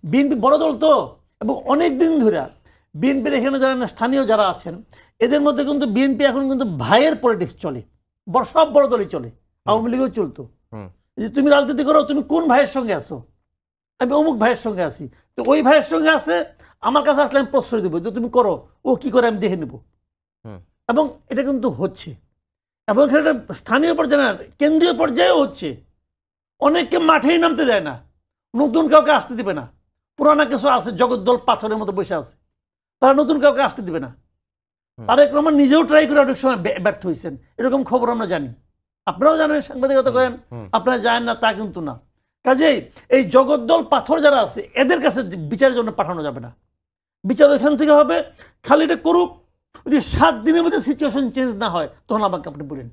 BNP বড় দল তো, এবং অনেক দিন ধরে বিএনপির এখানে যারা স্থানীয় যারা আছেন এদের মধ্যে কিন্তু বিএনপি এখন কিন্তু ভাইয়ের পলিটিক্স চলে, সব বড় দলই চলে, আওয়ামী লীগও চলতো। যে তুমি রাজনীতি করো, তুমি কোন ভাইয়ের সঙ্গে আসো? আমি অমুক ভাইয়ের সঙ্গে আসি, তো ওই ভাইয়ের সঙ্গে আছে আমার কাছে আসলে আমি প্রশ্রয় দেবো যে তুমি করো, ও কি করে আমি দেখে নেব। এবং এটা কিন্তু হচ্ছে, এবং এখানে স্থানীয় পর্যায়ে না, কেন্দ্রীয় পর্যায়েও হচ্ছে। অনেককে মাঠেই নামতে দেয় না, নতুন কাউকে আসতে দিবে না। পুরানা কিছু আছে জগদ্দল পাথরের মতো বসে আছে, তারা নতুন কাউকে আসতে দিবে না। তারেক রহমান নিজেও ট্রাই করে অনেক সময় ব্যর্থ হয়েছেন, এরকম খবর আমরা জানি, আপনারাও জানেন, সাংবাদিকতা করেন, আপনারা জানেন না তা কিন্তু না। কাজেই এই জগদ্দল পাথর যারা আছে এদের কাছে বিচারের জন্য পাঠানো যাবে না, বিচার ওইখান থেকে হবে। খালি এটা করুক, যদি 7 দিনের মধ্যে সিচুয়েশন চেঞ্জ না হয় তখন আমাকে আপনি বলেন।